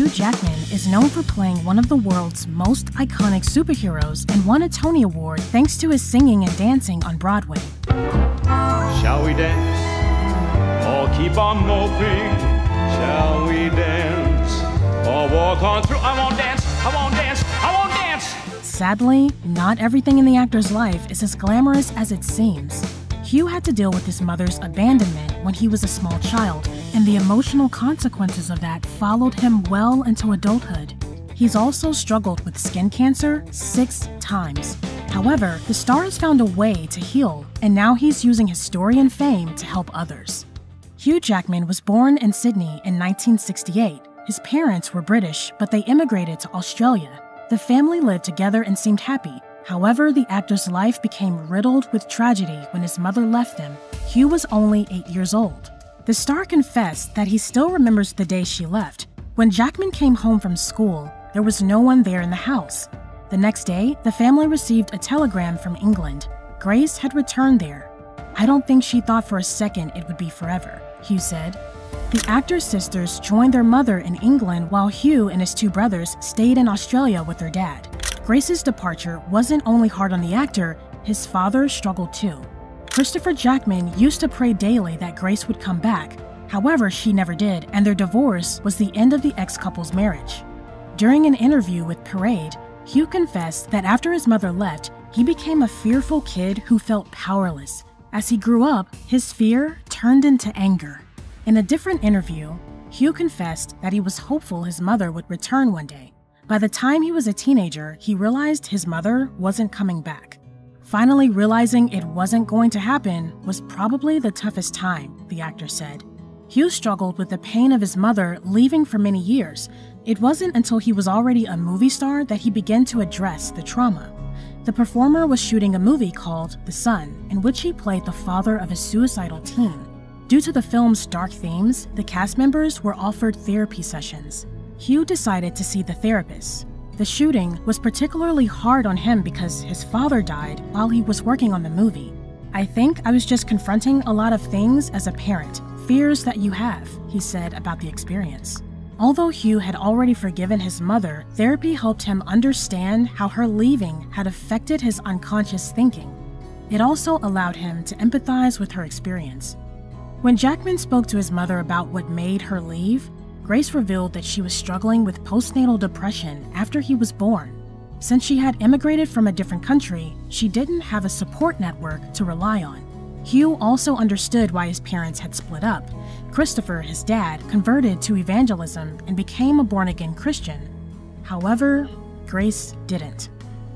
Hugh Jackman is known for playing one of the world's most iconic superheroes and won a Tony Award thanks to his singing and dancing on Broadway. Shall we dance or keep on moping? Shall we dance or walk on through? I won't dance, I won't dance, I won't dance! Sadly, not everything in the actor's life is as glamorous as it seems. Hugh had to deal with his mother's abandonment when he was a small child, and the emotional consequences of that followed him well into adulthood. He's also struggled with skin cancer 6 times. However, the star has found a way to heal, and now he's using his story and fame to help others. Hugh Jackman was born in Sydney in 1968. His parents were British, but they immigrated to Australia. The family lived together and seemed happy. However, the actor's life became riddled with tragedy when his mother left him. Hugh was only 8 years old. The star confessed that he still remembers the day she left. When Jackman came home from school, there was no one there in the house. The next day, the family received a telegram from England. Grace had returned there. "I don't think she thought for a second it would be forever," Hugh said. The actor's sisters joined their mother in England while Hugh and his 2 brothers stayed in Australia with their dad. Grace's departure wasn't only hard on the actor, his father struggled too. Christopher Jackman used to pray daily that Grace would come back. However, she never did, and their divorce was the end of the ex-couple's marriage. During an interview with Parade, Hugh confessed that after his mother left, he became a fearful kid who felt powerless. As he grew up, his fear turned into anger. In a different interview, Hugh confessed that he was hopeful his mother would return one day. By the time he was a teenager, he realized his mother wasn't coming back. Finally realizing it wasn't going to happen was probably the toughest time, the actor said. Hugh struggled with the pain of his mother leaving for many years. It wasn't until he was already a movie star that he began to address the trauma. The performer was shooting a movie called The Son, in which he played the father of a suicidal teen. Due to the film's dark themes, the cast members were offered therapy sessions. Hugh decided to see the therapist. The shooting was particularly hard on him because his father died while he was working on the movie. "I think I was just confronting a lot of things as a parent, fears that you have," he said about the experience. Although Hugh had already forgiven his mother, therapy helped him understand how her leaving had affected his unconscious thinking. It also allowed him to empathize with her experience. When Jackman spoke to his mother about what made her leave, Grace revealed that she was struggling with postnatal depression after he was born. Since she had immigrated from a different country, she didn't have a support network to rely on. Hugh also understood why his parents had split up. Christopher, his dad, converted to evangelism and became a born-again Christian. However, Grace didn't.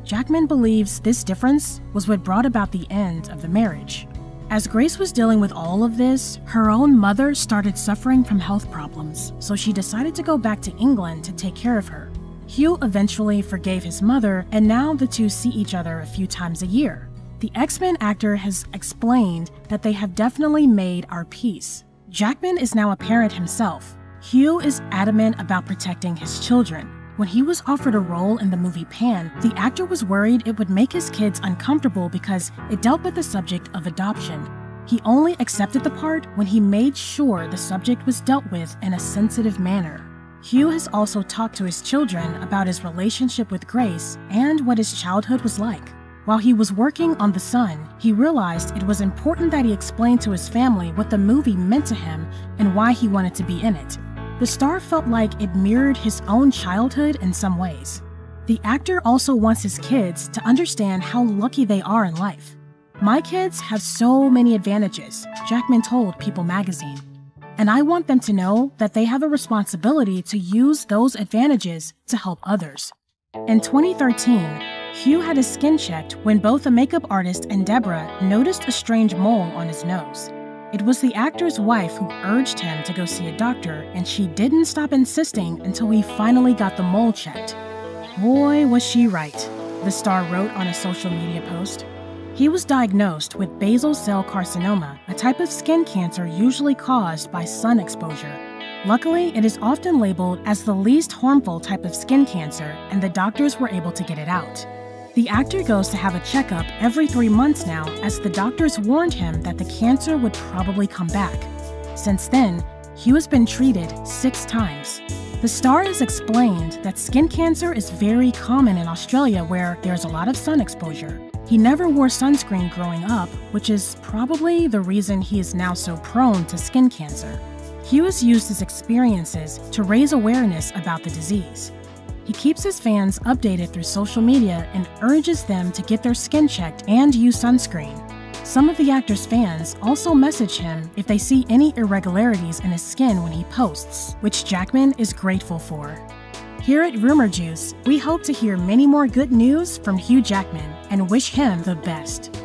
Jackman believes this difference was what brought about the end of the marriage. As Grace was dealing with all of this, her own mother started suffering from health problems, so she decided to go back to England to take care of her. Hugh eventually forgave his mother, and now the two see each other a few times a year. The X-Men actor has explained that they have definitely made our peace. Jackman is now a parent himself. Hugh is adamant about protecting his children. When he was offered a role in the movie Pan, the actor was worried it would make his kids uncomfortable because it dealt with the subject of adoption. He only accepted the part when he made sure the subject was dealt with in a sensitive manner. Hugh has also talked to his children about his relationship with Grace and what his childhood was like. While he was working on The Son, he realized it was important that he explained to his family what the movie meant to him and why he wanted to be in it. The star felt like it mirrored his own childhood in some ways. The actor also wants his kids to understand how lucky they are in life. "My kids have so many advantages," Jackman told People magazine. "And I want them to know that they have a responsibility to use those advantages to help others." In 2013, Hugh had his skin checked when both a makeup artist and Deborah noticed a strange mole on his nose. It was the actor's wife who urged him to go see a doctor, and she didn't stop insisting until he finally got the mole checked. Boy, was she right, the star wrote on a social media post. He was diagnosed with basal cell carcinoma, a type of skin cancer usually caused by sun exposure. Luckily, it is often labeled as the least harmful type of skin cancer, and the doctors were able to get it out. The actor goes to have a checkup every 3 months now, as the doctors warned him that the cancer would probably come back. Since then, Hugh has been treated 6 times. The star has explained that skin cancer is very common in Australia where there's a lot of sun exposure. He never wore sunscreen growing up, which is probably the reason he is now so prone to skin cancer. Hugh has used his experiences to raise awareness about the disease. He keeps his fans updated through social media and urges them to get their skin checked and use sunscreen. Some of the actor's fans also message him if they see any irregularities in his skin when he posts, which Jackman is grateful for. Here at Rumour Juice, we hope to hear many more good news from Hugh Jackman and wish him the best.